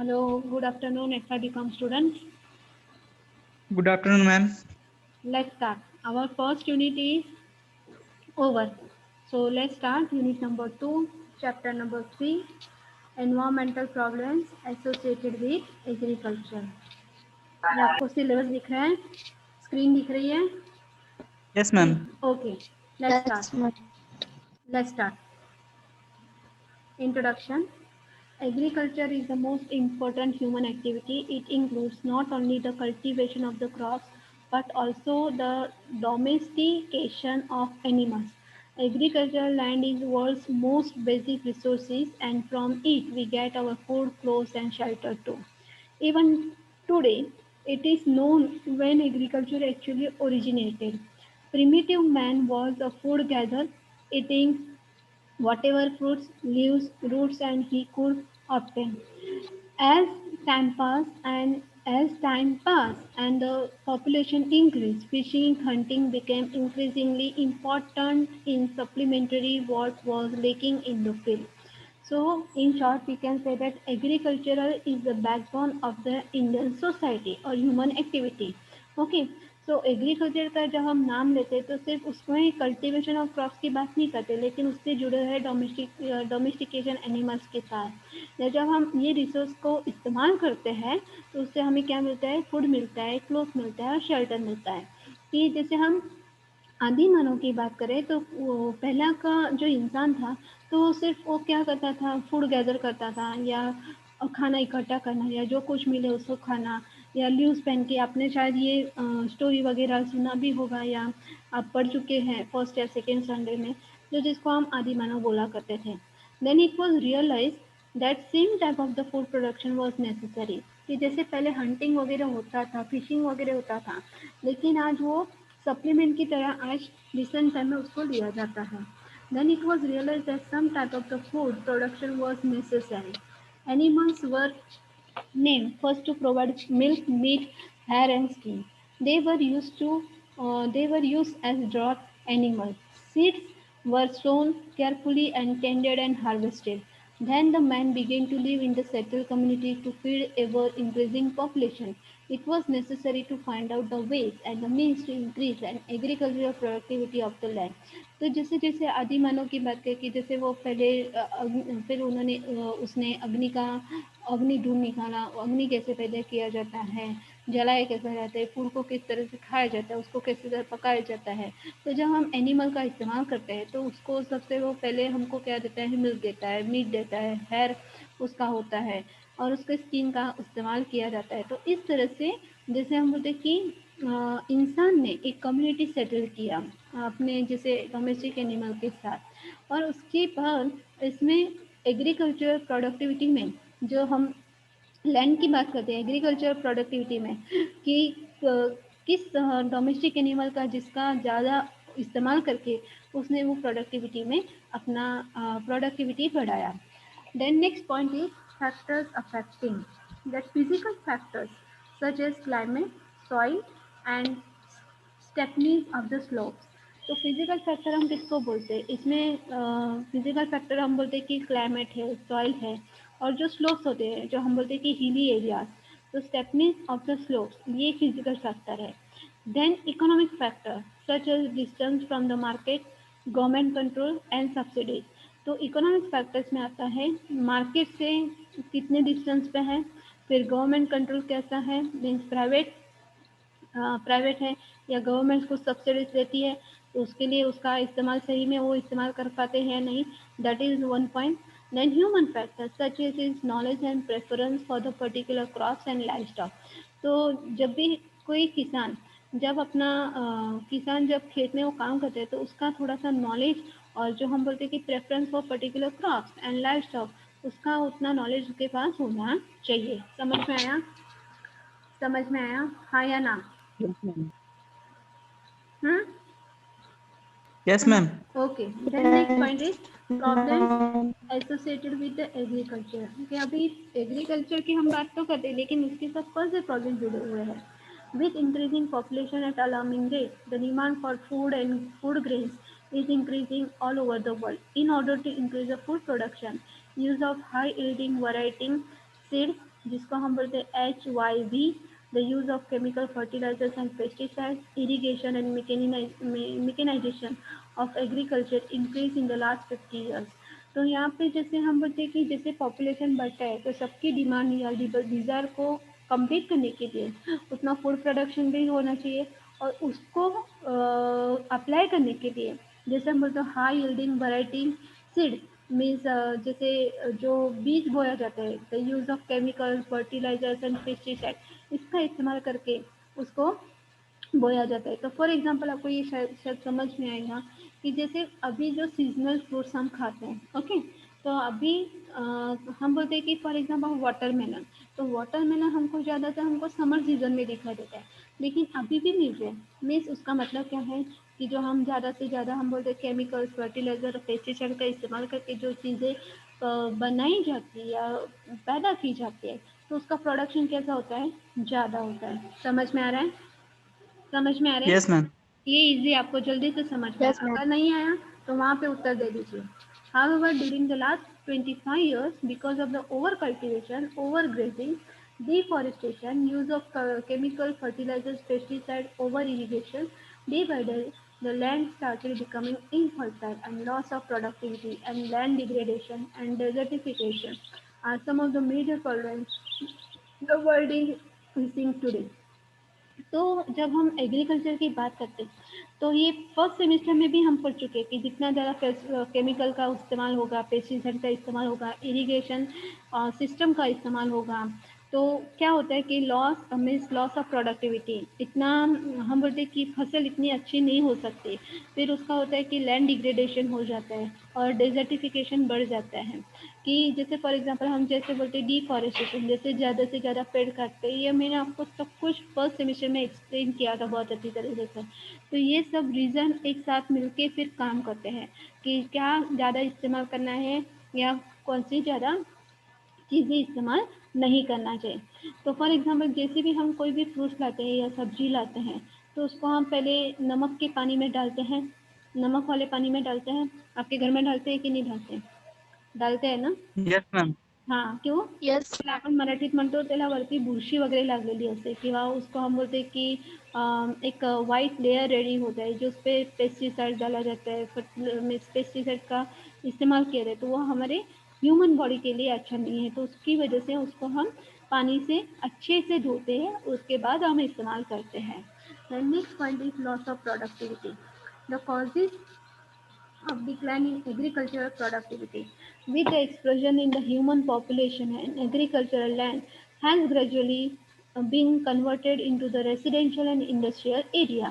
Hello, good afternoon, FIBCom students. Good afternoon, ma'am. Let's start. Our first unit is over. So let's start unit number 2, chapter number 3, environmental problems associated with agriculture. ये आपको syllabus दिख रहा है, screen दिख रही है? Yes, ma'am. Okay, let's start. Let's start. Introduction. Agriculture is the most important human activity. It includes not only the cultivation of the crops but also the domestication of animals. Agricultural land is world's most basic resources and from it we get our food, clothes and shelter too. Even today, it is known when agriculture actually originated. Primitive man was a food gatherer, eating whatever fruits, leaves, roots and he could obtain. As time passed and the population increased, fishing hunting became increasingly important in supplementary what was lacking in the field. So, in short, we can say that agricultural is the backbone of the Indian society or human activity. Okay, so agriculture का जब हम नाम लेते हैं तो सिर्फ उसमें cultivation of crops की बात नहीं करते, लेकिन उससे जुड़े हुए डोमेस्टिकेशन एनिमल्स के साथ या जब हम ये रिसोर्स को इस्तेमाल करते हैं तो उससे हमें क्या मिलता है, फूड मिलता है, क्लोथ मिलता है और शेल्टर मिलता है। कि जैसे हम आदि मानव की बात करें तो वो पहला का जो इंसान था तो वो सिर्फ वो क्या करता था, फूड गैदर करता था या खाना इकट्ठा करना या जो कुछ मिले उसको खाना या ल्यूज पहन के। आपने शायद ये स्टोरी वगैरह सुना भी होगा या आप पढ़ चुके हैं फर्स्ट या सेकेंड संडे में, जो जिसको हम आदि मानव बोला करते थे। Then it was realise that same type of the food production was necessary. कि जैसे पहले हंटिंग वगैरह होता था, फिशिंग वगैरह होता था, लेकिन आज वो सप्लीमेंट की तरह आज रिसेंट टाइम में उसको लिया जाता है। Then it was realise that some type of the food production was necessary. Animals were named first to provide milk, meat, hair, and skin. They were used as draught animals. Seeds were sown carefully and tended and harvested. Then the man began to live in the settled community to feed ever increasing population. It was necessary to find out the ways and the means to increase and agricultural productivity of the land. तो जैसे जैसे आदि मानव की बात करें कि जैसे वो पहले फिर उन्होंने उसने अग्नि ढूंढ निकाला, अग्नि कैसे पैदा किया जाता है, जलाया कैसे जाता है, फूड को किस तरह से खाया जाता है, उसको कैसे तरह पकाया जाता है। तो जब हम एनिमल का इस्तेमाल करते हैं तो उसको सबसे वो पहले हमको क्या देता है, मिल्क देता है, मीट देता है, हेयर उसका होता है और उसके स्किन का इस्तेमाल किया जाता है। तो इस तरह से जैसे हम बोलते कि इंसान ने एक कम्युनिटी सेटल किया अपने जैसे डोमेस्टिक एनिमल के साथ। और उसके बाद इसमें एग्रीकल्चर प्रोडक्टिविटी में जो हम लैंड की बात करते हैं एग्रीकल्चर प्रोडक्टिविटी में कि किस डोमेस्टिक एनिमल का जिसका ज़्यादा इस्तेमाल करके उसने वो प्रोडक्टिविटी में अपना प्रोडक्टिविटी बढ़ाया। Then next point is factors affecting that physical factors such as climate, soil and steepness of the slopes. तो फिजिकल फैक्टर हम किसको बोलते हैं इसमें? फिजिकल फैक्टर हम बोलते हैं कि क्लाइमेट है, सॉइल है और जो स्लोप्स होते हैं जो हम बोलते हैं कि हिली एरियाज, तो स्टेपनेस ऑफ द स्लोप्स ये फिजिकल फैक्टर है। Then economic factor such as distance from the market, government control and subsidies. तो इकोनॉमिक फैक्टर्स में आता है मार्केट से कितने डिस्टेंस पे है, फिर गवर्नमेंट कंट्रोल कैसा है, मीन्स प्राइवेट है या गवर्नमेंट कुछ सब्सिडीज देती है तो उसके लिए उसका इस्तेमाल सही में वो इस्तेमाल कर पाते हैं या नहीं, that is one point. Then human factor such is knowledge and preference for the particular crops and livestock. तो जब भी कोई किसान जब खेत में वो काम करते हैं तो उसका थोड़ा सा नॉलेज और जो हम बोलते हैं कि preference for particular crops and life stock उसका उतना नॉलेज उसके पास होना चाहिए। समझ में आया? समझ में आया, हाँ या ना? Yes, ma'am. Hmm, Yes, ma'am. Okay. Then next point is problems associated with the agriculture. कि अभी एग्रीकल्चर की हम बात तो करते हैं लेकिन उसके साथ कौन से प्रॉब्लम जुड़े हुए हैं? With increasing population at alarming rate the demand for food and food grains is increasing all over the world. In order to increase the food production, use of high yielding variety seeds जिसको हम बोलते हैं HYV, the use of chemical fertilizers and pesticides, irrigation and mechanization of agriculture increase in the last 50 years. तो यहाँ पे जैसे हम बोलते हैं कि जैसे पॉपुलेशन बढ़ता है तो सबकी डिमांड या डिज़ायर को कंप्लीट करने के लिए उतना फूड प्रोडक्शन भी होना चाहिए, और उसको अप्लाई करने के लिए जैसे हम बोलते हैं high yielding variety seed means जैसे जो बीज बोया जाता है, the use of chemical fertilisers and pesticide, इसका इस्तेमाल करके उसको बोया जाता है। तो फॉर एग्जांपल आपको ये शायद शायद समझ में आएगा कि जैसे अभी जो सीजनल फ्रूट्स हम खाते हैं, ओके, तो अभी हम बोलते हैं कि फॉर एग्जांपल वाटरमेलन, तो वाटरमेलन हमको ज़्यादातर हमको समर सीजन में दिखाई देता है, लेकिन अभी भी मिल रहे हैं। मीन्स उसका मतलब क्या है कि जो हम ज़्यादा से ज़्यादा हम बोलते हैं केमिकल्स फर्टिलाइजर पेस्टिसाइड का इस्तेमाल करके जो चीज़ें बनाई जाती है या पैदा की जाती है, तो उसका प्रोडक्शन कैसा होता है, ज़्यादा होता है। समझ में आ रहा है? समझ में आ रहा है? Yes, ma'am. ये इजी आपको जल्दी से समझ में आया, Yes, ma'am. अगर नहीं आया तो वहाँ पे उत्तर दे दीजिए। However, during the last 25 years, because of the over-cultivation, over-grazing, deforestation, use of chemical fertilizers, pesticides, over-irrigation, day by day, the land started becoming infertile, and loss of productivity and land degradation and desertification are some of the major problems the world is facing today. तो जब हम agriculture की बात करते हैं तो ये first semester में भी हम पढ़ चुके हैं कि जितना ज़्यादा केमिकल का इस्तेमाल होगा, पेस्टिसाइड का इस्तेमाल होगा, इरिगेशन सिस्टम का इस्तेमाल होगा, तो क्या होता है कि loss means loss of productivity, इतना हम बोलते हैं कि फसल इतनी अच्छी नहीं हो सकती, फिर उसका होता है कि लैंड डिग्रेडेशन हो जाता है और डेजर्टिफिकेशन बढ़ जाता है। कि जैसे फॉर एग्जांपल हम जैसे बोलते हैं डिफॉरेस्टेशन, जैसे ज़्यादा से ज़्यादा पेड़ काटते हैं, ये मैंने आपको सब कुछ फर्स्ट सेमेस्टर में एक्सप्लेन किया था बहुत अच्छी तरीके से। तो ये सब रीज़न एक साथ मिलके फिर काम करते हैं कि क्या ज़्यादा इस्तेमाल करना है या कौन सी ज़्यादा चीज़ें इस्तेमाल नहीं करना चाहिए। तो फॉर एग्जांपल जैसे भी हम कोई भी फ्रूट्स लाते हैं या सब्जी लाते हैं, तो उसको हम पहले नमक के पानी में डालते हैं, नमक वाले पानी में डालते हैं। आपके घर में डालते हैं कि नहीं डालते? डालते हैं ना? Yes, ma'am. हां, क्यों? Yes, त्याला ma'am. आपण मराठीत म्हणतो त्याला वरती बुरशी वगैरे लागलेली असते किंवा उसको हम बोलते हैं कि एक व्हाइट लेयर रेडी होता है जो उस पे पेस्टिसाइड डाला जाता है, पेस्टिसाइड का इस्तेमाल किया जाता है, तो वो हमारे ह्यूमन बॉडी के लिए अच्छा नहीं है, तो उसकी वजह से उसको हम पानी से अच्छे से धोते हैं, उसके बाद हम इस्तेमाल करते हैं। The next point is loss of productivity. The causes of decline in agricultural productivity. With the explosion in the human population and agricultural land has gradually been converted into the residential and industrial area.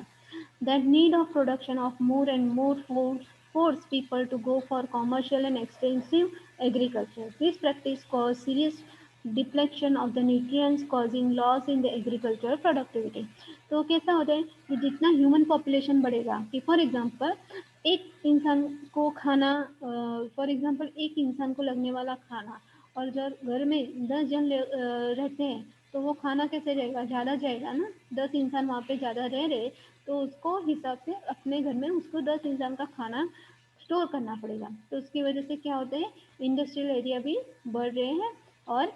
That need of production of more and more food force people to go for commercial and extensive agriculture. This practice caused serious depletion of the nutrients causing loss in the agricultural productivity. तो कैसा होता है कि जितना human population बढ़ेगा कि for example एक इंसान को खाना फॉर एग्जांपल एक इंसान को लगने वाला खाना और जब घर में 10 जन रहते हैं तो वो खाना कैसे जाएगा, ज़्यादा जाएगा ना, 10 इंसान वहाँ पे ज़्यादा रह रहे तो उसको हिसाब से अपने घर में उसको 10 इंसान का खाना स्टोर करना पड़ेगा, तो उसकी वजह से क्या होता है इंडस्ट्रियल एरिया भी बढ़ रहे हैं और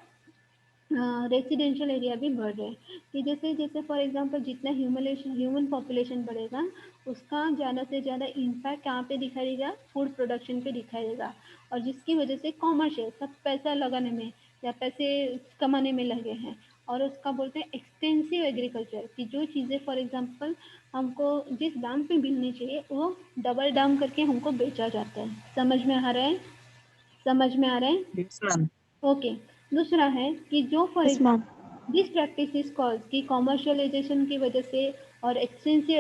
रेसिडेंशियल एरिया भी बढ़ रहे हैं कि जैसे जैसे फॉर एग्जांपल जितना ह्यूमन पॉपुलेशन बढ़ेगा उसका ज़्यादा से ज़्यादा इम्पैक्ट कहाँ पे दिखाई देगा, फूड प्रोडक्शन पे दिखाई देगा, और जिसकी वजह से कॉमर्शियल सब पैसा लगाने में या पैसे कमाने में लगे हैं, और उसका बोलते हैं एक्सटेंसिव एग्रीकल्चर कि जो चीज़ें फॉर एग्जांपल हमको जिस दाम पे मिलनी चाहिए वो डबल दाम करके हमको बेचा जाता है। समझ में आ रहा है? समझ में आ रहा है? Yes, ma'am. ओके। दूसरा है कि जो for Yes, ma'am. Example this practice is cause की कॉमर्शियलाइजेशन की वजह से और एक्सटेंसिव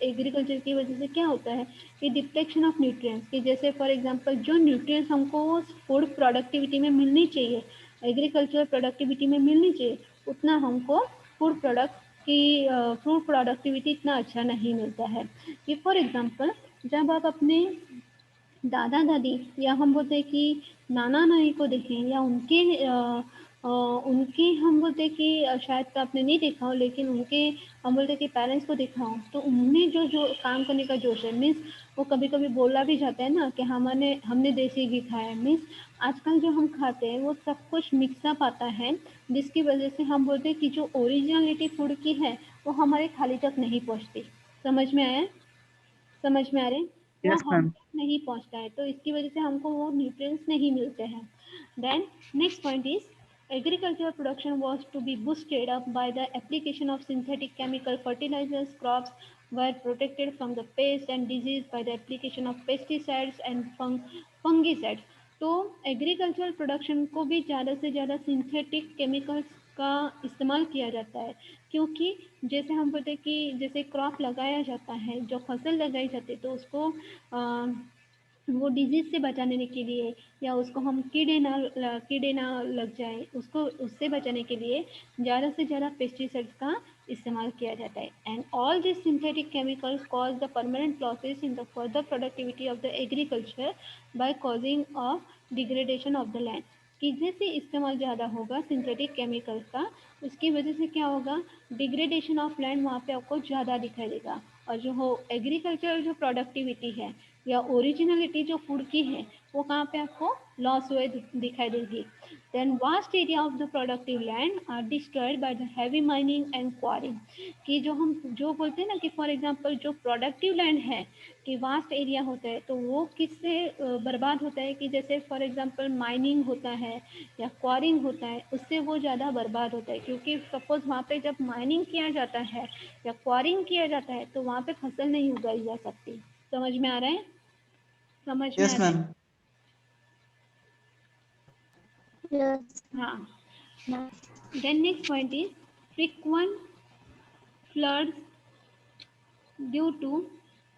एग्रीकल्चर की वजह से क्या होता है कि डिप्लेक्शन ऑफ न्यूट्रिएंट्स कि जैसे फॉर एग्जांपल जो न्यूट्रिएंट्स हमको फूड प्रोडक्टिविटी में मिलनी चाहिए, एग्रीकल्चर प्रोडक्टिविटी में मिलनी चाहिए, उतना हमको फूड प्रोडक्ट की फूड प्रोडक्टिविटी इतना अच्छा नहीं मिलता है। कि फॉर एग्जांपल जब आप अपने दादा दादी या हम बोलते हैं कि नाना नानी को देखें या उनके उनकी हम बोलते हैं कि शायद तो आपने नहीं देखा हो, लेकिन उनके हम बोलते हैं कि पेरेंट्स को देखा हो, तो उनमें जो जो काम करने का जोश है, मीन्स वो कभी कभी बोला भी जाता है ना कि हमने हमने देसी घी खाया है। मीन्स आजकल जो हम खाते हैं वो सब कुछ मिक्सअप आता है, जिसकी वजह से हम बोलते हैं कि जो ओरिजिनलिटी फूड की है वो हमारे थाली तक नहीं पहुँचती। समझ में आया? समझ में आ रहे हैं? वो Yes, हम ma'am. तक नहीं पहुंचता है, तो इसकी वजह से हमको वो न्यूट्रिएंट्स नहीं मिलते हैं। Then next point is agricultural production was to be boosted up by the application of synthetic chemical fertilizers. Crops were protected from the pest and disease by the application of pesticides and fungicides. तो agricultural production को भी ज़्यादा से ज़्यादा synthetic chemicals का इस्तेमाल किया जाता है, क्योंकि जैसे हम बोलते हैं कि जैसे क्रॉप लगाया जाता है, जो फसल लगाई जाती है, तो उसको वो डिजीज से बचाने के लिए, या उसको हम कीड़े ना लग जाए, उसको उससे बचाने के लिए ज़्यादा से ज़्यादा पेस्टिसाइड्स का इस्तेमाल किया जाता है। And all this synthetic chemicals cause the permanent losses in the further productivity of the agriculture by causing of degradation of the land. कि जैसे इस्तेमाल ज़्यादा होगा सिंथेटिक केमिकल्स का, उसकी वजह से क्या होगा, डिग्रेडेशन ऑफ लैंड वहाँ पे आपको ज़्यादा दिखाई देगा, और जो हो एग्रीकल्चर जो प्रोडक्टिविटी है या ओरिजिनलिटी जो फूड की है वो कहाँ पे आपको लॉस हुए दिखाई देगी। Then vast area of the productive land are destroyed by the heavy mining and quarrying. कि जो हम जो बोलते हैं ना कि फॉर एग्जांपल जो प्रोडक्टिव लैंड है कि वास्ट एरिया होता है, तो वो किससे बर्बाद होता है, कि जैसे फॉर एग्जांपल माइनिंग होता है या क्वारिंग होता है, उससे वो ज़्यादा बर्बाद होता है। क्योंकि सपोज वहाँ पे जब माइनिंग किया जाता है या क्वारिंग किया जाता है, तो वहाँ पे फसल नहीं उगाई जा सकती। समझ में आ रहा है? समझ में आ Yes, रहा है? ma'am. Yes, हाँ। ma'am. Then next point is frequent floods due to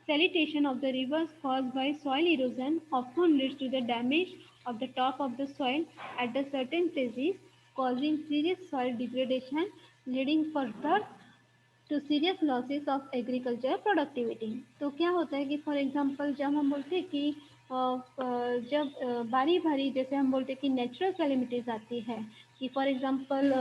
siltation of the rivers caused by soil erosion often leads to the damage of the top of the soil at the certain places, causing serious soil degradation, leading further to serious losses of agriculture productivity. तो क्या होता है कि for example जब हम बोलते हैं कि जब बारी बारी जैसे हम बोलते हैं कि नेचुरल कैलेमिटीज आती है, कि फॉर एग्जांपल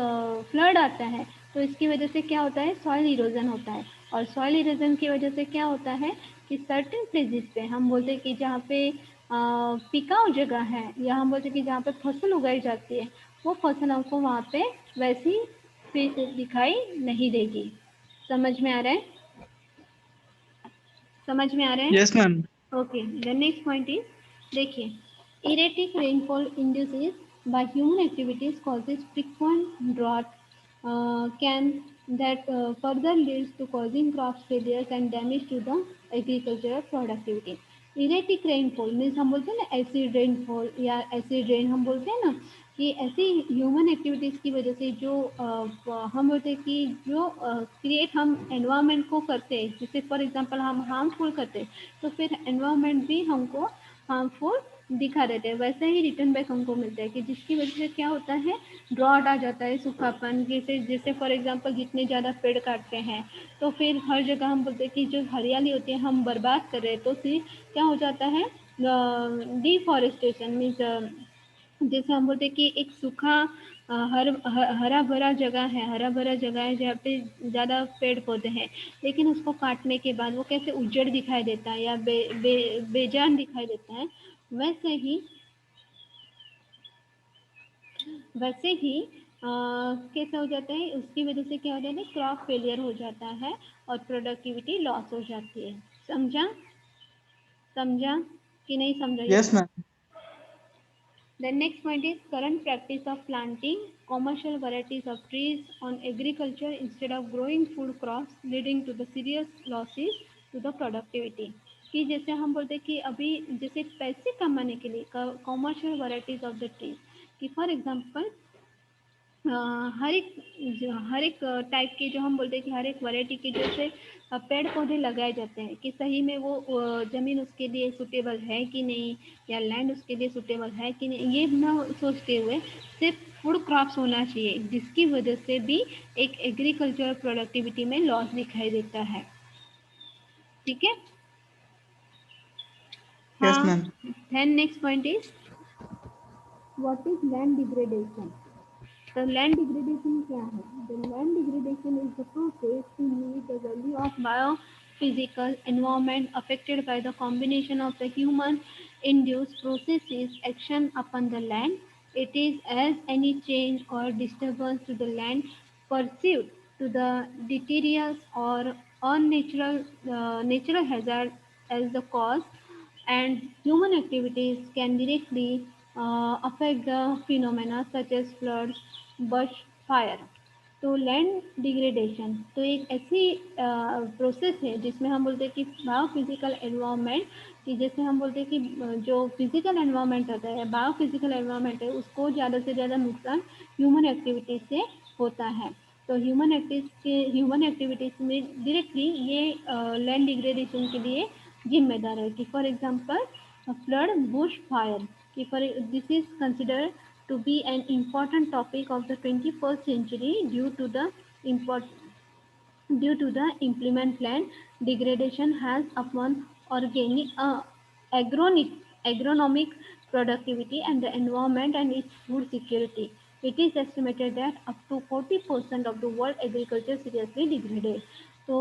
फ्लड आता है, तो इसकी वजह से क्या होता है, सॉइल इरोजन होता है। और सॉइल इरोजन की वजह से क्या होता है कि सर्टेन प्लेसेस पे हम बोलते हैं कि जहाँ पे पिकाऊ जगह है, या हम बोलते हैं कि जहाँ पे फसल उगाई जाती है, वो फसल हमको वहाँ पे वैसी दिखाई नहीं देगी। समझ में आ रहा है? समझ में आ रहा है? Yes, ma'am. Okay, the next point is, देखिए, erratic rainfall induces by human activities causes frequent drought, can that further leads to causing crop failures and damage to the agricultural productivity. Erratic rainfall means हम बोलते हैं ना acid rainfall या acid rain हम बोलते हैं ना, कि ऐसी ह्यूमन एक्टिविटीज़ की वजह से जो हम बोलते हैं कि जो क्रिएट हम एनवायरनमेंट को करते हैं, जैसे फॉर एग्जांपल हम हार्मफुल करते हैं, तो फिर एनवायरनमेंट भी हमको हार्मफुल दिखा देते हैं, वैसे ही रिटर्न बैक हमको मिलता है, कि जिसकी वजह से क्या होता है, ड्रॉट आ जाता है, सूखापन। जैसे जैसे फॉर एग्जांपल जितने ज़्यादा पेड़ काटते हैं, तो फिर हर जगह हम बोलते हैं कि जो हरियाली होती है हम बर्बाद कर रहे हैं, तो फिर क्या हो जाता है, डिफॉरेस्टेशन मीन्स जैसे हम बोलते हैं कि एक सूखा हरा भरा जगह है, हरा भरा जगह है जहाँ पे ज़्यादा पेड़ पौधे हैं, लेकिन उसको काटने के बाद वो कैसे उज्जड़ दिखाई देता है या बेजान दिखाई देता है। वैसे ही वैसे ही कैसा हो जाता है, उसकी वजह से क्या हो जाता है, क्रॉप फेलियर हो जाता है और प्रोडक्टिविटी लॉस हो जाती है। समझा? समझा कि नहीं समझा ये Yes, बात? ma'am. The next point is current practice of planting commercial varieties of trees on agriculture instead of growing food crops, leading to the serious losses to the productivity। कि जैसे हम बोलते हैं कि अभी जैसे पैसे कमाने के लिए commercial varieties of the trees, कि फॉर एग्जांपल हर एक टाइप के जो हम बोलते हैं कि हर एक वैरायटी के जैसे पेड़ पौधे लगाए जाते हैं, कि सही में वो ज़मीन उसके लिए सुटेबल है कि नहीं, या लैंड उसके लिए सुटेबल है कि नहीं, ये ना सोचते हुए सिर्फ फूड क्रॉप्स होना चाहिए, जिसकी वजह से भी एक एग्रीकल्चर प्रोडक्टिविटी में लॉस दिखाई देता है। ठीक है? Yes, हाँ। ma'am. Then next point is what is land degradation. The land degradation क्या है? The land degradation is the process in which the value of biophysical environment affected by the combination of the human induced processes action upon the land. It is as any change or disturbance to the land perceived to the deleterious or unnatural natural hazard as the cause, and human activities can directly affect the phenomena such as floods, bushfire. तो land degradation तो एक ऐसी process है जिसमें हम बोलते हैं कि बायो फिजिकल एनवायरनमेंट, कि जैसे हम बोलते हैं कि जो फिजिकल एनवायरनमेंट होता है, बायो फिजिकल एनवायरनमेंट है, उसको ज़्यादा से ज़्यादा नुकसान ह्यूमन एक्टिविटीज से होता है। तो ह्यूमन एक्टिविटीज में डायरेक्टली ये लैंड डिग्रेडेशन के लिए जिम्मेदार है। कि for example flood, bush fire, कि for this is considered to be an important topic of the 21st century due to the implement plan degradation has upon organic agronomic productivity and the environment and its food security. It is estimated that up to 40% of the world agriculture seriously degraded. तो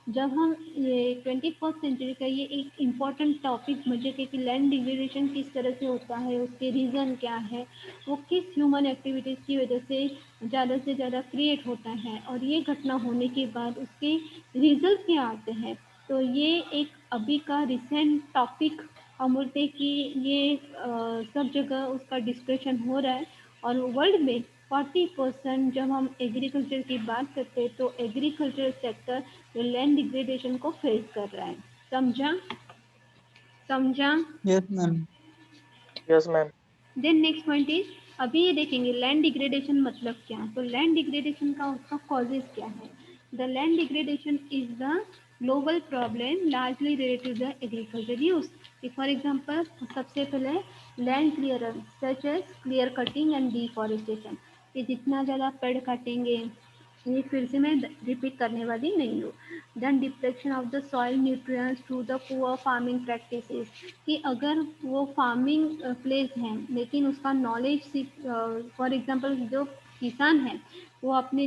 जब हम ये 21st century का ये एक important topic मुझे कि land degradation किस तरह से होता है, उसके रीज़न क्या है, वो किस ह्यूमन एक्टिविटीज़ की वजह से ज़्यादा क्रिएट होता है, और ये घटना होने के बाद उसके रिजल्ट क्या आते हैं। तो ये एक अभी का रिसेंट टॉपिक हम बोलते हैं कि ये सब जगह उसका डिस्कशन हो रहा है। और वर्ल्ड में 40% जब हम एग्रीकल्चर की बात करते हैं तो एग्रीकल्चर सेक्टर लैंड डिग्रेडेशन को फेस कर रहा है। समझा? समझा? Yes, ma'am. Yes, ma'am. Then next point is, अभी ये देखेंगे लैंड डिग्रेडेशन मतलब क्या। तो लैंड डिग्रेडेशन का उसका कॉजेज क्या है। The land degradation is the global problem largely related to the agriculture use. For example सबसे पहले land clearance such as clear cutting and deforestation, कि जितना ज़्यादा पेड़ काटेंगे, ये फिर से मैं रिपीट करने वाली नहीं हूँ। Then depletion of the soil nutrients through the poor farming practices, कि अगर वो फार्मिंग प्लेस है लेकिन उसका नॉलेज, फॉर एग्जांपल जो किसान है वो अपने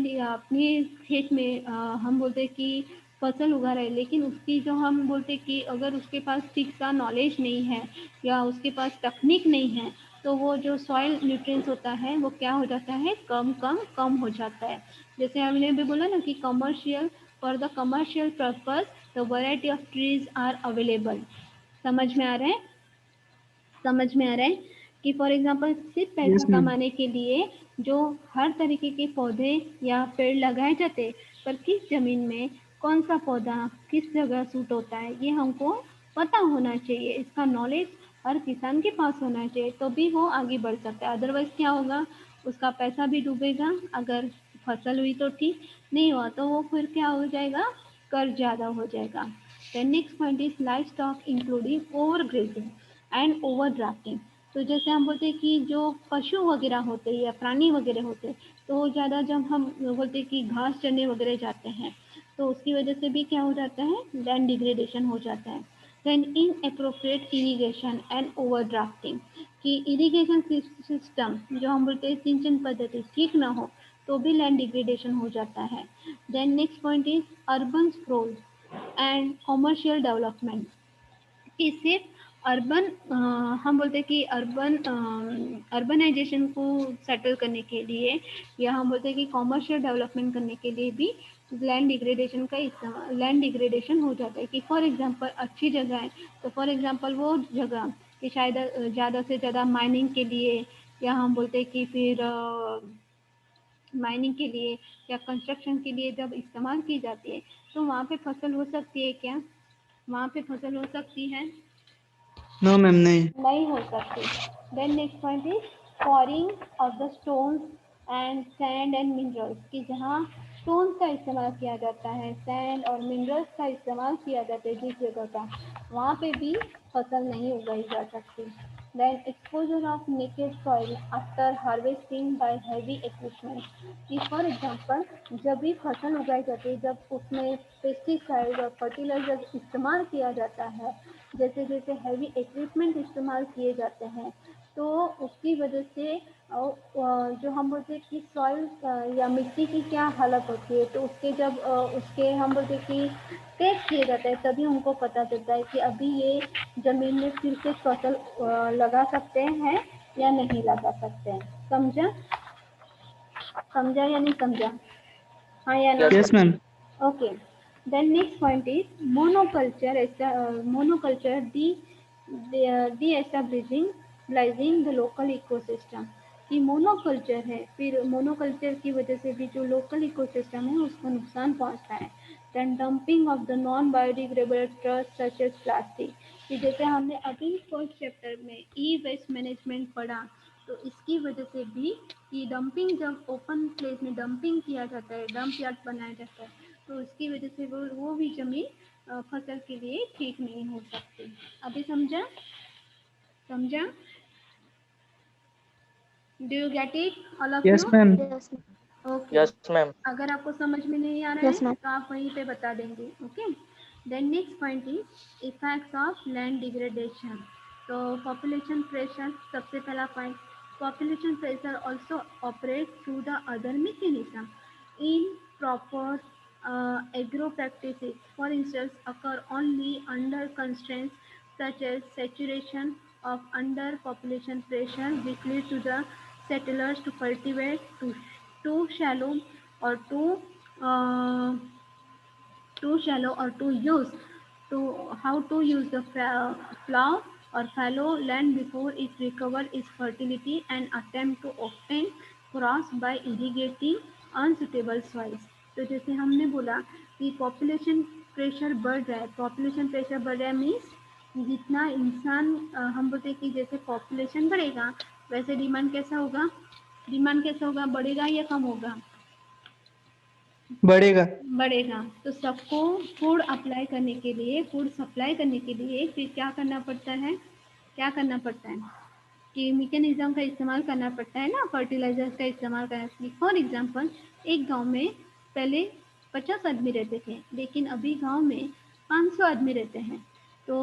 खेत में हम बोलते हैं कि फसल उगा रहे हैं, लेकिन उसकी जो हम बोलते हैं कि अगर उसके पास ठीक सा नॉलेज नहीं है या उसके पास तकनीक नहीं है, तो वो जो सॉइल न्यूट्रिएंट्स होता है वो क्या हो जाता है, कम हो जाता है। जैसे हमने भी बोला ना कि commercial, for the commercial purpose the variety of trees are available. समझ में आ रहा है? समझ में आ रहा है कि फॉर एग्जांपल सिर्फ पैसा Yes, ma'am. कमाने के लिए जो हर तरीके के पौधे या पेड़ लगाए जाते, पर किस जमीन में कौन सा पौधा किस जगह सूट होता है ये हमको पता होना चाहिए। इसका नॉलेज हर किसान के पास होना चाहिए, तो भी वो आगे बढ़ सकता है। अदरवाइज क्या होगा, उसका पैसा भी डूबेगा, अगर फसल हुई तो ठीक, नहीं हुआ तो वो फिर क्या हो जाएगा, कर्ज ज़्यादा हो जाएगा। Then next point is livestock including overgrazing and overdrafting. तो जैसे हम बोलते हैं कि जो पशु वगैरह होते हैं या प्राणी वगैरह होते हैं, तो वो ज़्यादा जब हम बोलते हैं कि घास चरने वगैरह जाते हैं, तो उसकी वजह से भी क्या हो जाता है, लैंड डिग्रेडेशन हो जाता है। Then inappropriate irrigation and overdrafting, कि इरीगेशन सिस्टम जो हम बोलते हैं सिंचन पद्धति ठीक ना हो तो भी लैंड डिग्रेडेशन हो जाता है। Then next point is urban sprawl and commercial development, कि सिर्फ अर्बन हम बोलते हैं कि अर्बनाइजेशन को सेटल करने के लिए या हम बोलते हैं कि कॉमर्शियल डेवलपमेंट करने के लिए भी लैंड डिग्रेडेशन का इस्तेमाल, लैंड डिग्रेडेशन हो जाता है। कि फॉर एग्जांपल अच्छी जगह है तो फॉर एग्जांपल वो जगह कि शायद ज़्यादा से ज़्यादा माइनिंग के लिए, या हम बोलते हैं कि फिर माइनिंग के लिए या कंस्ट्रक्शन के लिए जब इस्तेमाल की जाती है, तो वहाँ पे फसल हो सकती है क्या, वहाँ पे फसल हो सकती है, No, ma'am. नहीं. नहीं हो सकती। Then next point is forming of the stones and sand and minerals, कि जहाँ स्टोन्स का इस्तेमाल किया जाता है, सैंड और मिनरल्स का इस्तेमाल किया जाता है जिस जगह का, वहाँ पे भी फसल नहीं उगाई जा सकती। Then exposure of naked soil after harvesting by heavy equipment, कि फॉर एग्जांपल जब भी फसल उगाई जाती है, जब उसमें पेस्टिसाइड और फर्टिलाइजर इस्तेमाल किया जाता है, जैसे जैसे हैवी इक्विपमेंट इस्तेमाल किए जाते हैं, तो उसकी वजह से जो हम बोलते हैं कि सॉइल या मिट्टी की क्या हालत होती है, तो उसके जब उसके हम बोलते हैं कि टेस्ट किए जाते हैं, तभी उनको पता चलता है कि अभी ये ज़मीन में फिर से फसल लगा सकते हैं या नहीं लगा सकते हैं। समझा? समझा या नहीं समझा? हाँ या ना? Yes, Yes, ma'am. Okay. Then next point is monoculture. Monoculture de-establishing the local ecosystem. कि मोनोकल्चर है, फिर मोनोकल्चर की वजह से भी जो लोकल इकोसिस्टम है उसको नुकसान पहुंचता है। Then dumping of the non biodegradable trash such as plastic, कि जैसे हमने अभी फर्स्ट चैप्टर में ई वेस्ट मैनेजमेंट पढ़ा, तो इसकी वजह से भी कि डंपिंग जब ओपन प्लेस में डंपिंग किया जाता है, डंप यार्ड बनाया जाता है, तो उसकी वजह से वो भी जमीन फसल के लिए ठीक नहीं हो सकती। अभी समझा? समझा? Do you get it all of Yes, you? ma'am. Yes, ma'am. Okay. yes, ma'am. अगर आपको समझ में नहीं आ रहा Yes, है ma'am. तो आप वहीं पे बता देंगे। Okay. Then next point is effects of land degradation. तो पॉपुलेशन प्रेशर सबसे पहला point, population pressure also operate through the other mechanism in proper agro practices, for instance occur only under constraints such as saturation of under population pressure which lead to the settlers to cultivate too shallow or uh, too shallow or too use to how to use the plow or fallow land before it recover its fertility and attempt to obtain crops by irrigating unsuitable soils। तो जैसे हमने बोला कि population pressure बढ़ रहा है, population pressure बढ़ रहा है मीन्स जितना इंसान हम बोलते हैं कि जैसे पॉपुलेशन बढ़ेगा वैसे डिमांड कैसा होगा, डिमांड कैसा होगा, बढ़ेगा या कम होगा? बढ़ेगा। बढ़ेगा। तो सबको फूड अप्लाई करने के लिए, फूड सप्लाई करने के लिए फिर क्या करना पड़ता है, क्या करना पड़ता है कि मैकेनिज्म का इस्तेमाल करना पड़ता है ना, फर्टिलाइजर्स का इस्तेमाल करना। फॉर एग्जांपल एक गांव में पहले 50 आदमी रहते थे, लेकिन अभी गांव में 500 आदमी रहते हैं। तो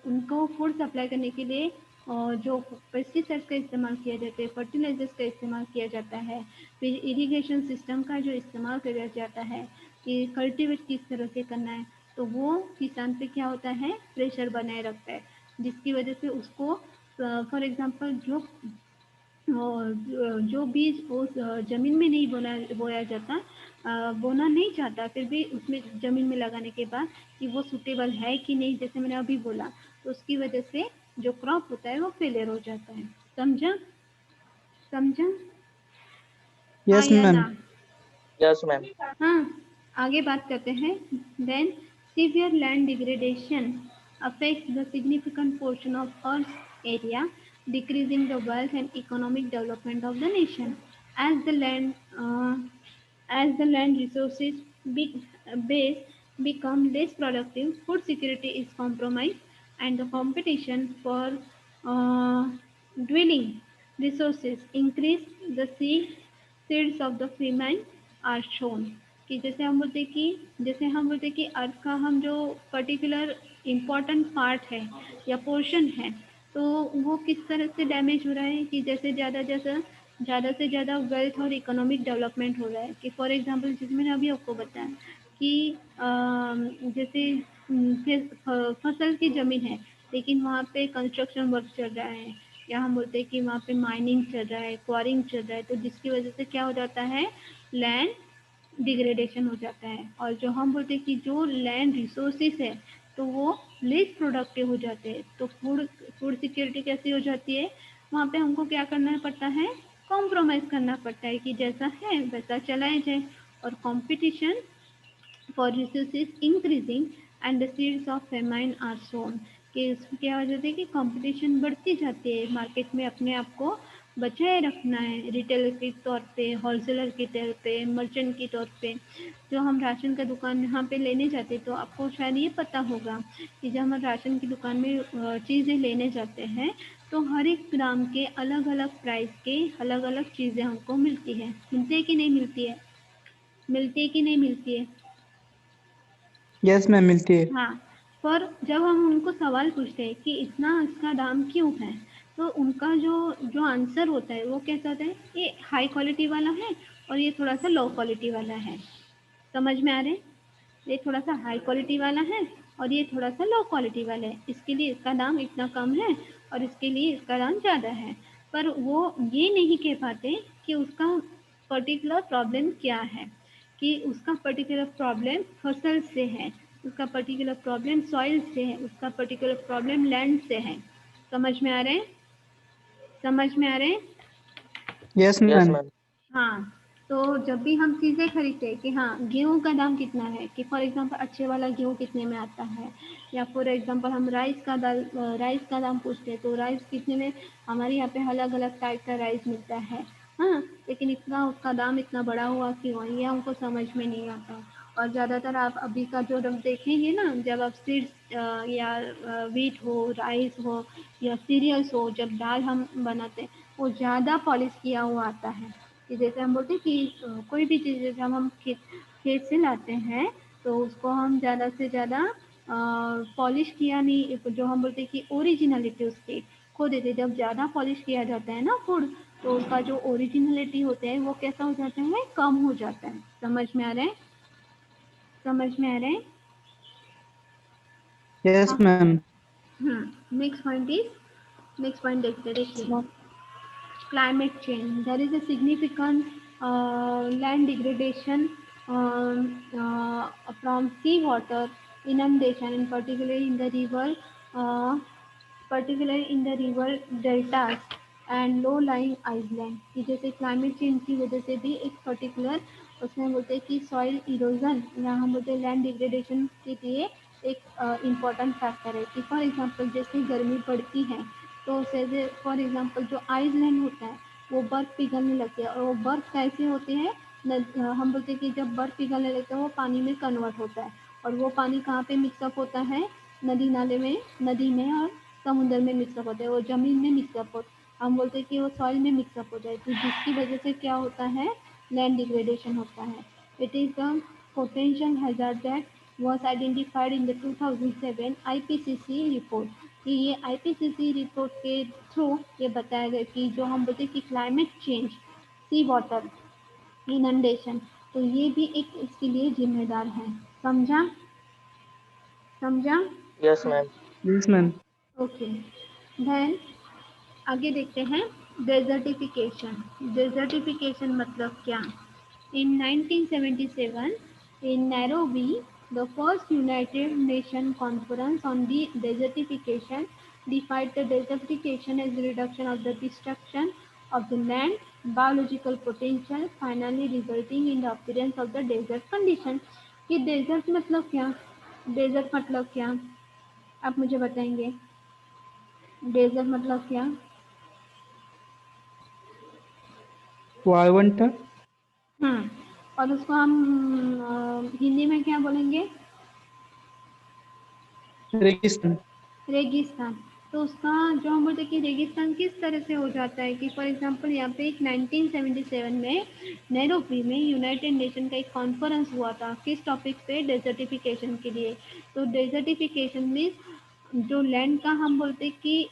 उनको फूड सप्लाई करने के लिए जो पेस्टिसाइड्स का इस्तेमाल किया जाता है, फर्टिलाइजर्स का इस्तेमाल किया जाता है, फिर इरिगेशन सिस्टम का जो इस्तेमाल किया जाता है कि कल्टीवेट किस तरह से करना है, तो वो किसान पे क्या होता है, प्रेशर बनाए रखता है, जिसकी वजह से उसको फॉर एग्जांपल जो बीज उस ज़मीन में नहीं बोया जाता, बोना नहीं चाहता, फिर भी उसमें ज़मीन में लगाने के बाद कि वो सूटेबल है कि नहीं, जैसे मैंने अभी बोला, तो उसकी वजह से जो क्रॉप होता है वो फेलियर हो जाता है। समझा? समझा? हाँ Yes, या ना? ma'am. Yes, ma'am. हाँ, आगे बात करते हैं। Then severe land degradation affects the significant portion of Earth's area, decreasing the wealth and economic development of the nation. As the land uh, as the land resources base become less productive, food security is compromised, and the competition for uh, dwelling resources increase. The seeds of the famine are shown। कि जैसे हम बोलते कि अर्थ का हम जो particular important part है या पोर्शन है, तो वो किस तरह से डैमेज हो रहा है कि जैसे ज़्यादा से ज़्यादा वेल्थ और इकोनॉमिक डेवलपमेंट हो रहा है। कि फॉर एग्जांपल जिसमें मैंने अभी आपको बताया कि जैसे फसल की ज़मीन है लेकिन वहाँ पे कंस्ट्रक्शन वर्क चल रहा है, या हम बोलते हैं कि वहाँ पे माइनिंग चल रहा है, क्वारिंग चल रहा है, तो जिसकी वजह से क्या हो जाता है, लैंड डिग्रेडेशन हो जाता है। और जो हम बोलते हैं कि जो लैंड रिसोर्सेस है तो वो लेस प्रोडक्टिव हो जाते हैं, तो फूड फूड सिक्योरिटी कैसी हो जाती है, वहाँ पे हमको क्या करना पड़ता है, कॉम्प्रोमाइज़ करना पड़ता है कि जैसा है वैसा चलाया जाए। और competition for resources increasing and the seeds of famine are sown। कि इसमें क्या हो जाता है कि कंपटीशन बढ़ती जाती है, मार्केट में अपने आप को बचाए रखना है, रिटेलर के तौर पे, होलसेलर के तौर पे, मर्चेंट के तौर पे। जो हम राशन का दुकान यहाँ पे लेने जाते तो आपको शायद ये पता होगा कि जब हम राशन की दुकान में चीज़ें लेने जाते हैं तो हर एक ग्राम के अलग अलग प्राइस के अलग अलग चीज़ें हमको मिलती है, मिलती है कि नहीं मिलती है, मिलती है कि नहीं मिलती है? Yes, ma'am. मिलती है। हाँ, पर जब हम उनको सवाल पूछते हैं कि इतना इसका दाम क्यों है, तो उनका जो आंसर होता है वो कैसा होता है, ये हाई क्वालिटी वाला है और ये थोड़ा सा लो क्वालिटी वाला है। समझ में आ रहे हैं? ये थोड़ा सा हाई क्वालिटी वाला है और ये थोड़ा सा लो क्वालिटी वाला है, इसके लिए इसका दाम इतना कम है और इसके लिए इसका दाम ज़्यादा है। पर वो ये नहीं कह पाते कि उसका पर्टिकुलर प्रॉब्लम क्या है, कि उसका पर्टिकुलर प्रॉब्लम फसल से है, उसका पर्टिकुलर प्रॉब्लम सॉइल से है, उसका पर्टिकुलर प्रॉब्लम लैंड से है। समझ में आ रहे हैं? समझ में आ रहे हैं? Yes, Yes, ma'am. ma'am. हाँ, तो जब भी हम चीज़ें खरीदते हैं कि हाँ गेहूँ का दाम कितना है, कि फॉर एग्जांपल अच्छे वाला गेहूँ कितने में आता है, या फॉर एग्जांपल हम राइस का दाम पूछते हैं तो राइस कितने में, हमारे यहाँ पे अलग अलग टाइप का राइस मिलता है। हाँ, लेकिन इतना उसका दाम इतना बढ़ा हुआ क्यों है, ये हमको समझ में नहीं आता। और ज़्यादातर आप अभी का जो जब देखेंगे ना, जब आप सीड्स या व्हीट हो, राइस हो या सीरियल्स हो, जब दाल हम बनाते हैं वो ज़्यादा पॉलिश किया हुआ आता है। कि जैसे हम बोलते हैं कि कोई भी चीज़ जैसे हम खेत से लाते हैं तो उसको हम ज़्यादा से ज़्यादा पॉलिश किया नहीं, जो हम बोलते हैं कि ओरिजिनलिटी उसकी खो देते। जब ज़्यादा पॉलिश किया जाता है ना फूड, तो उसका जो ओरिजिनलिटी होता है वो कैसा हो जाता है, कम हो जाता है। समझ में आ रहा है? समझ में आ रहा है? Yes, हाँ। ma'am. नेक्स्ट पॉइंट देखते Yes, देखिए। ma'am. Climate change. There is a significant land degradation from seawater inundation, and particularly in the river deltas and low lying island, कि जैसे क्लाइमेट चेंज की वजह से भी एक पर्टिकुलर उसमें बोलते हैं कि सॉइल इरोजन या हम बोलते हैं लैंड डिग्रेडेशन के लिए एक इम्पॉर्टेंट फैक्टर है। कि फॉर एग्जांपल जैसे गर्मी पड़ती है तो जैसे फॉर एग्जांपल जो आइसलैंड होता है वो बर्फ पिघलने लगती है, और वो बर्फ कैसे होती है, हम बोलते हैं कि जब बर्फ पिघलने लगता है वो पानी में कन्वर्ट होता है, और वो पानी कहाँ पे मिक्सअप होता है, नदी नाले में, नदी में और समुद्र में मिक्सअप होता है, वो ज़मीन में मिक्सअप हो, हम बोलते हैं कि वो सॉइल में मिक्सअप हो जाए, तो जिसकी वजह से क्या होता है, लैंड डिग्रेडेशन होता है। It is a potential hazard that was identified in the 2007 IPCC report, कि ये आईपीसीसी रिपोर्ट के थ्रू ये बताया गया कि जो हम बोलते हैं कि क्लाइमेट चेंज, सी वाटर इनंडेशन, तो ये भी एक इसके लिए जिम्मेदार है। समझा? समझा? Yes, ma'am. Yes, ma'am. Okay. Then आगे देखते हैं डेजर्टिफिकेशन। डेजर्टिफिकेशन मतलब क्या? In 1977, in Nairobi, the first United Nations Conference on Desertification defined the desertification as the reduction of the destruction of the land biological potential, finally resulting in the appearance of the desert condition. कि desert मतलब क्या? Desert मतलब क्या? आप मुझे बताएंगे desert मतलब क्या? Wawanta, और उसको हम हिंदी में क्या बोलेंगे? Registan. रेगिस्तान। तो उसका जो हम बोलते हैं कि रेगिस्तान किस तरह से हो जाता है, कि फॉर एग्जांपल यहाँ पे एक 1977 में नैरोबी में यूनाइटेड नेशन का एक कॉन्फ्रेंस हुआ था, किस टॉपिक पे, डेजर्टिफिकेशन के लिए। तो डेजर्टिफिकेशन में जो लैंड का हम बोलते हैं कि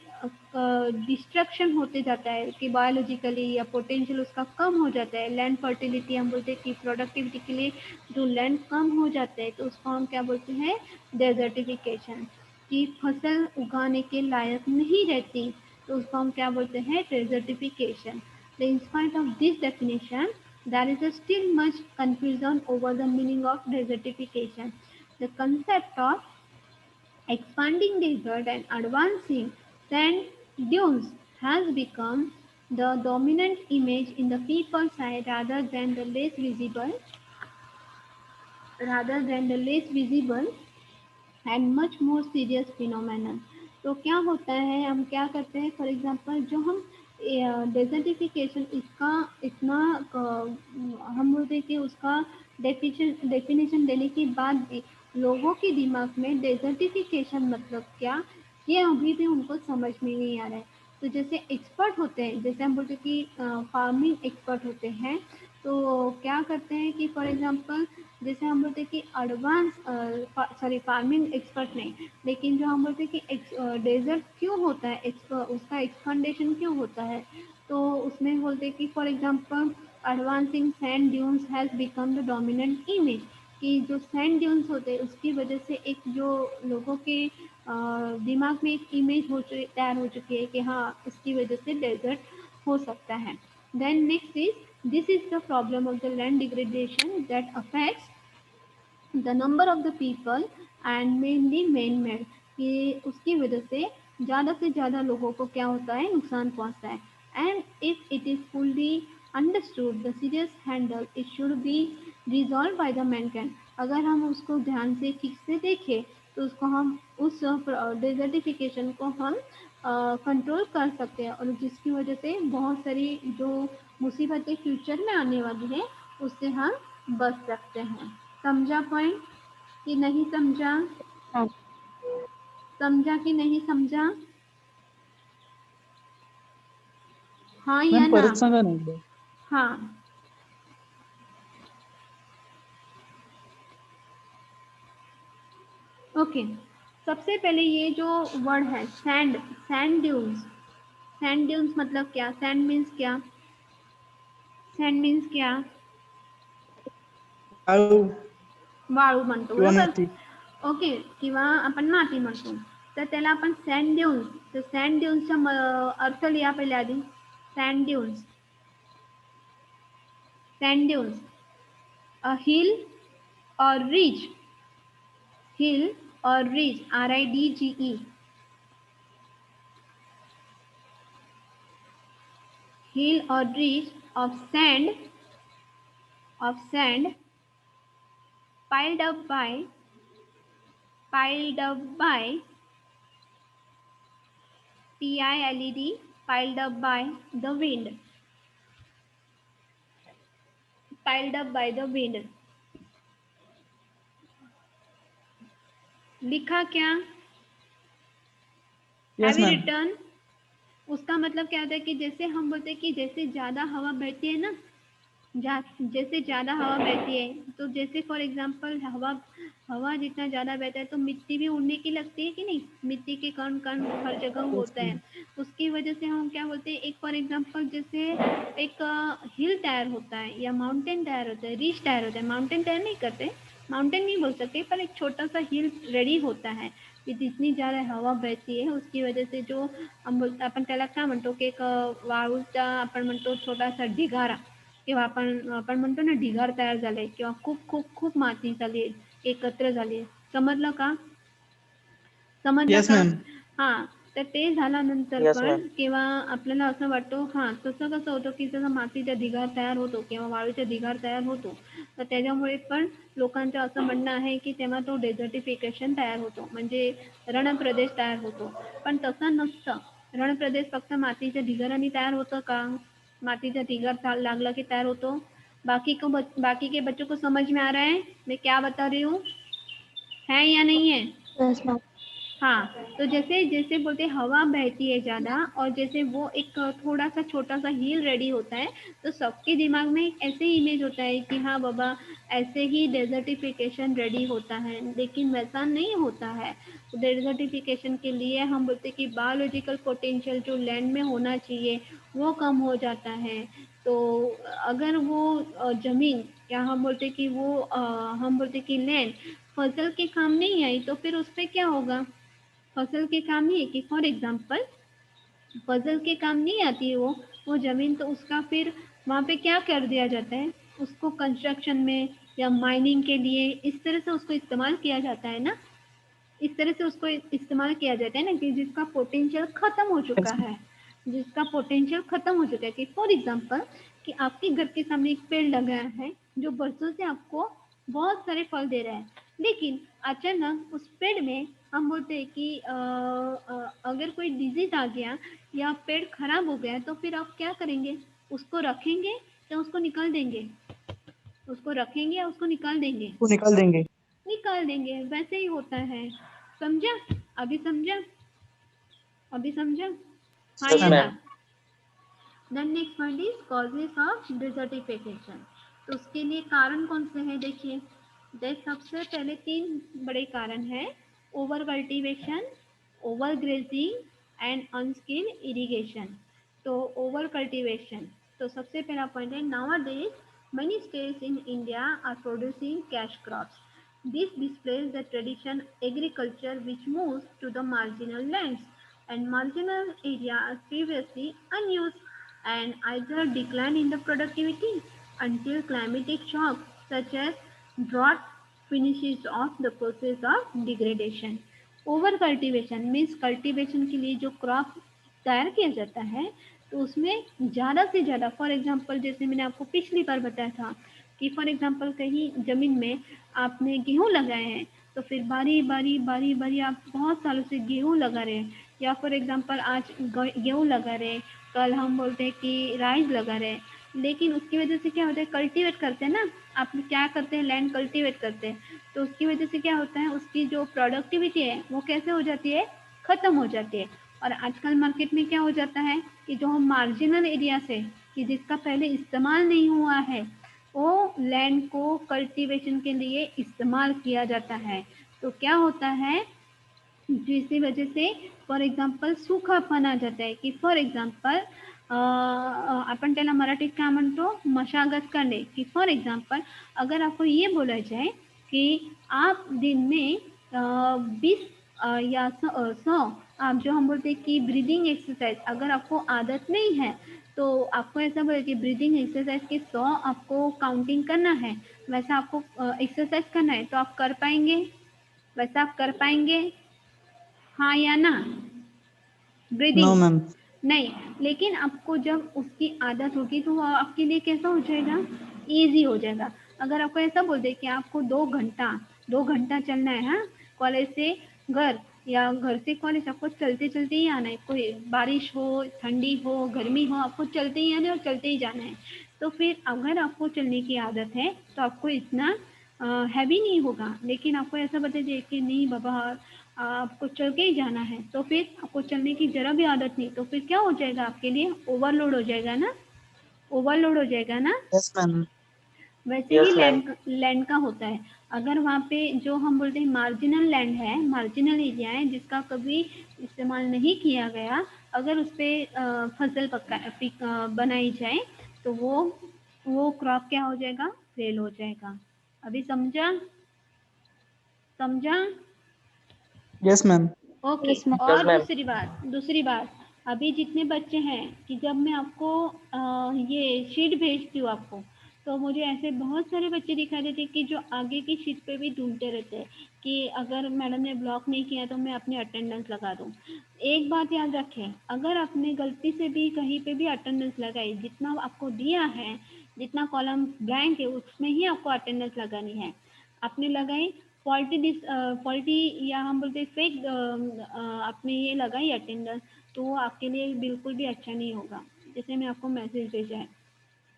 डिस्ट्रक्शन होते जाता है, कि बायोलॉजिकली या पोटेंशियल उसका कम हो जाता है, लैंड फर्टिलिटी हम बोलते हैं कि प्रोडक्टिविटी के लिए जो लैंड कम हो जाता है तो उसको हम क्या बोलते हैं, डेजर्टिफिकेशन। की फसल उगाने के लायक नहीं रहती तो उसको हम क्या बोलते हैं, desertification. In spite of this definition, there is still much confusion over the meaning of desertification. The concept of expanding desert and advancing sand dunes has become the dominant image in the people's eye rather than the less visible and much more serious phenomenon. तो क्या होता है, हम क्या करते हैं, for example जो हम डेजर्टिफिकेशन इसका इतना हम बोलते हैं कि उसका डेफिनेशन देने के बाद भी लोगों के दिमाग में डेजर्टिफिकेशन मतलब क्या, ये अभी भी उनको समझ में नहीं आ रहा है। तो जैसे एक्सपर्ट होते हैं, जैसे हम बोलते हैं कि फार्मिंग एक्सपर्ट होते हैं, तो क्या करते हैं कि फॉर एग्जांपल जैसे हम बोलते हैं कि एडवांस फार्मिंग एक्सपर्ट नहीं, लेकिन जो हम बोलते हैं कि डेजर्ट क्यों होता है, उसका एक्सपेंडेशन क्यों होता है, तो उसमें बोलते हैं कि for example advancing sand dunes has become the dominant image, कि जो सैंड ड्यून्स होते हैं उसकी वजह से एक जो लोगों के दिमाग में एक इमेज तैयार हो चुकी है कि हाँ इसकी वजह से डेजर्ट हो सकता है। Then next is this is the problem of the land degradation that affects the number of the people and mainly man made, कि उसकी वजह से ज़्यादा से ज़्यादा लोगों को क्या होता है, नुकसान पहुंचता है। And if it is fully understood the serious handle it should be resolve by the Mankind, अगर हम उसको ध्यान से ठीक से देखें तो उसको हम उस डेजर्टिफिकेशन को हम कंट्रोल कर सकते हैं, और जिसकी वजह से बहुत सारी जो मुसीबतें फ्यूचर में आने वाली हैं उससे हम बच सकते हैं। समझा पॉइंट कि नहीं समझा? हाँ। समझा कि नहीं समझा? हाँ या मैम ना? परीक्षा का नहीं है। हाँ, ओके। सबसे पहले ये जो वर्ड है sand, sand dunes, sand dunes मतलब क्या, सैंड मीन्स क्या, सैंड मीन्स क्या, वाळू वाळू म्हणतो किंवा बरोबर. माती. ओके, किंवा आपण माती म्हणतो, तर त्याला आपण सँड ड्यून्स, तर सँड ड्यून्सचा अर्थ लिहा पहिले आधी. Sand dunes, sand dunes, a hill or ridge, hill or ridge, ridge, hill or ridge of sand piled up by piled up by PILED, piled up by the wind, piled up by the wind. लिखा क्या, yes have you ma'am. Return? उसका मतलब क्या होता है कि जैसे हम बोलते हैं कि जैसे ज़्यादा हवा बहती है ना, जैसे ज़्यादा हवा बहती है, तो जैसे फॉर एग्जांपल हवा हवा जितना ज़्यादा बहता है तो मिट्टी भी उड़ने की लगती है कि नहीं, मिट्टी के कण कण हर जगह यस होता मैम. है, उसकी वजह से हम क्या बोलते हैं, एक फॉर एग्जांपल जैसे एक हिल तैयार होता है या माउंटेन तैयार होता है, रिज तैयार होता है, माउंटेन तैयार नहीं करते, माउंटेन नहीं बोल सकते, पर एक छोटा सा हिल रेडी होता है, की जितनी ज़्यादा हवा बहती है उसकी वजह से जो आपण त्याला काय म्हणतो की एक वाळूचा आपण म्हणतो छोटासा ढिगारा, किंवा आपण आपण म्हणतो ना ढिगार तयार झाले, किंवा खूप खूप खूप माती झाली एकत्र झाली, समजलं का? समजलं यस का? मैम. हां, तर ते झाल्यानंतर यस पण मॅम. किंवा आपल्याला असं वाटतं हां, तसं कसं होतं की जसं मातीचा ढिगार तयार होतो किंवा वाळूचा ढिगार तयार होतो, तर त्याच्यामुळे पण लोकांचं असं म्हणणं आहे की तेव्हा तो डेझर्टिफिकेशन तयार होतो, म्हणजे रणप्रदेश तयार होतो. पण तसं नसतं. रणप्रदेश फक्त मातीच्या ढिगाऱ्याने तयार होतं का? मातीचा ढिगार लागला की तयार होतो? बाकी के बच्चों को समझ में आ रहा है मैं क्या बता रही हूँ, है या नहीं है? Yes ma'am. हाँ, तो जैसे जैसे बोलते हैं हवा बहती है ज़्यादा, और जैसे वो एक थोड़ा सा छोटा सा हिल रेडी होता है, तो सबके दिमाग में एक ऐसे इमेज होता है कि हाँ बाबा ऐसे ही डेजर्टिफिकेशन रेडी होता है, लेकिन वैसा नहीं होता है। डेजर्टिफिकेशन के लिए हम बोलते हैं कि बायोलॉजिकल पोटेंशियल जो लैंड में होना चाहिए वो कम हो जाता है। तो अगर वो ज़मीन, या हम बोलते हैं कि वो हम बोलते हैं कि लैंड फसल के काम नहीं आई तो फिर उस पे क्या होगा? फसल के काम नहीं है कि फॉर एग्जाम्पल फसल के काम नहीं आती है वो ज़मीन, तो उसका फिर वहाँ पे क्या कर दिया जाता है, उसको कंस्ट्रक्शन में या माइनिंग के लिए इस तरह से उसको इस्तेमाल किया जाता है ना, इस तरह से उसको इस्तेमाल किया जाता है ना, कि जिसका पोटेंशियल ख़त्म हो चुका यस है, जिसका पोटेंशियल ख़त्म हो चुका है, कि फॉर एग्जांपल कि आपके घर के सामने एक पेड़ लगा है जो बरसों से आपको बहुत सारे फल दे रहा है, लेकिन अचानक उस पेड़ में हम बोलते हैं कि अगर कोई डिजीज आ गया या पेड़ खराब हो गया तो फिर आप क्या करेंगे, उसको रखेंगे या उसको निकाल देंगे, उसको रखेंगे या उसको निकाल देंगे, वो निकाल देंगे. निकाल देंगे, वैसे ही होता है। समझा? अभी समझा? अभी समझा? हाँ यस या मैम. ना? Ma'am. Then next point is causes of desertification, तो उसके लिए कारण कौन से हैं देखिए, सबसे पहले 3 बड़े कारण हैं: over cultivation, over grazing and unskilled irrigation. तो ओवर कल्टीवेशन, तो सबसे पहला पॉइंट है, nowadays many states in India are producing cash crops. This displays the tradition agriculture which moves to the marginal lands and marginal areas previously unused and either decline in the productivity until climatic shocks such as drought finishes off the process of degradation. Over cultivation means cultivation के लिए जो crop तैयार किया जाता है तो उसमें ज़्यादा से ज़्यादा, फॉर एग्जांपल जैसे मैंने आपको पिछली बार बताया था कि फॉर एग्जांपल कहीं ज़मीन में आपने गेहूँ लगाए हैं तो फिर बारी बारी बारी बारी आप बहुत सालों से गेहूँ लगा रहे हैं, या फॉर एग्जांपल आज गेहूँ लगा रहे हैं, कल हम बोलते हैं कि राइस लगा रहे हैं, लेकिन उसकी वजह से क्या होता है, कल्टीवेट करते हैं ना, आप क्या करते हैं, लैंड कल्टीवेट करते हैं, तो उसकी वजह से क्या होता है, उसकी जो प्रोडक्टिविटी है वो कैसे हो जाती है, ख़त्म हो जाती है। और आजकल मार्केट में क्या हो जाता है कि जो हम मार्जिनल एरिया से, कि जिसका पहले इस्तेमाल नहीं हुआ है, वो लैंड को कल्टीवेशन के लिए इस्तेमाल किया जाता है। तो क्या होता है, जिसकी वजह से फॉर एक्झाम्पल सूखापण आ जाता है, की फॉर एक्झाम्पल आपण त्याला मराठीत काय म्हणतो, मशागत करणे, की फॉर एग्जाम्पल अगर आपको ये बोला जाए कि आप दिन में 20 या 100 आप जो हम बोलते हैं कि ब्रीदिंग एक्सरसाइज, अगर आपको आदत नहीं है तो आपको ऐसा बोले कि ब्रीदिंग एक्सरसाइज के 100 आपको काउंटिंग करना है, वैसा आपको एक्सरसाइज करना है, तो आप कर पाएंगे, वैसा आप कर पाएंगे, हाँ या ना? No, breathing ma'am. नहीं, लेकिन आपको जब उसकी आदत होगी तो वो आपके लिए कैसा हो जाएगा, ईजी हो जाएगा। अगर आपको ऐसा बोल दे कि आपको 2 घंटा चलना है, हाँ, कॉलेज से घर या घर से कॉलेज आपको चलते चलते ही आना है, कोई बारिश हो, ठंडी हो, गर्मी हो, आपको चलते ही आना है और चलते ही जाना है। तो फिर अगर आपको चलने की आदत है तो आपको इतना हैवी नहीं होगा, लेकिन आपको ऐसा बता दिए कि नहीं बाबा आपको चल के ही जाना है, तो फिर आपको चलने की जरा भी आदत नहीं, तो फिर क्या हो जाएगा, आपके लिए ओवरलोड हो जाएगा ना, ओवरलोड हो जाएगा ना। Yes, ma'am. वैसे ही यस मैम। लैंड का होता है, अगर वहाँ पे जो हम बोलते हैं मार्जिनल लैंड है, मार्जिनल एरिया है जिसका कभी इस्तेमाल नहीं किया गया, अगर उस पर फसल बनाई जाए तो वो क्रॉप क्या हो जाएगा, फेल हो जाएगा। अभी समझा, समझा? Yes, ma'am. Okay. Yes, ma'am. और यस मैम। दूसरी बात, अभी जितने बच्चे हैं कि जब मैं आपको ये शीट भेजती हूँ आपको, तो मुझे ऐसे बहुत सारे बच्चे दिखाई देते हैं कि जो आगे की शीट पे भी ढूंढते रहते हैं कि अगर मैडम ने ब्लॉक नहीं किया तो मैं अपनी अटेंडेंस लगा दूँ। एक बात याद रखें, अगर आपने गलती से भी कहीं पे भी अटेंडेंस लगाई, जितना आपको दिया है, जितना कॉलम ब्लैंक है उसमें ही आपको अटेंडेंस लगानी है। आपने लगाई फॉल्टी या हम बोलते फेक आपने ये लगाई अटेंडेंस, तो वो आपके लिए बिल्कुल भी अच्छा नहीं होगा। जैसे मैं आपको मैसेज भेजा है,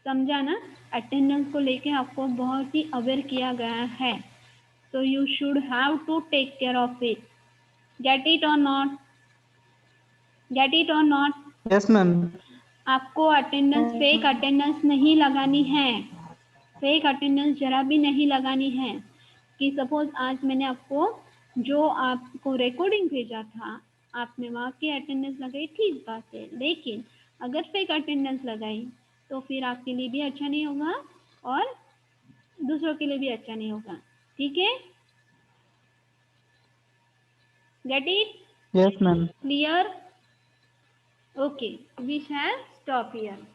समझा ना? अटेंडेंस को लेके आपको बहुत ही अवेयर किया गया है, so you should have to take care of it. Get it or not? Get it or not? Yes, ma'am. आपको अटेंडेंस, फेक अटेंडेंस नहीं लगानी है, फेक अटेंडेंस जरा भी नहीं लगानी है। कि सपोज आज मैंने आपको जो आपको रिकॉर्डिंग भेजा था, आपने वहाँ की अटेंडेंस लगाई, ठीक बात है, लेकिन अगर फेक अटेंडेंस लगाई तो फिर आपके लिए भी अच्छा नहीं होगा और दूसरों के लिए भी अच्छा नहीं होगा। ठीक है, get it Yes, ma'am. Clear? Okay, we shall stop here.